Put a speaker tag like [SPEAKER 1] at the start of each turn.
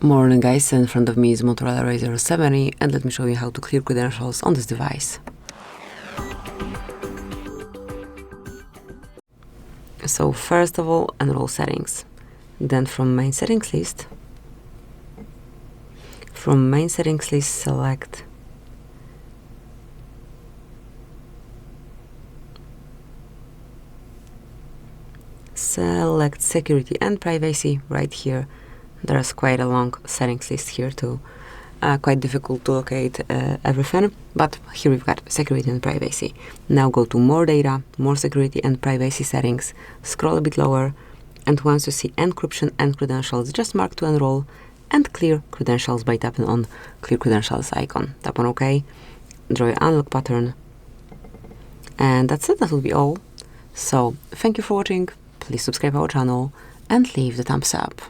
[SPEAKER 1] Morning guys, in front of me is Motorola Razr 70 and let me show you how to clear credentials on this device. So first of all, enroll settings. Then from main settings list, select security and privacy right here. There's quite a long settings list here too. Quite difficult to locate everything, but here we've got security and privacy. Now go to more data, more security and privacy settings, scroll a bit lower, and once you see encryption and credentials, just mark to enroll and clear credentials by tapping on clear credentials icon. Tap on OK, draw your unlock pattern, and that's it, that will be all. So thank you for watching, please subscribe our channel and leave the thumbs up.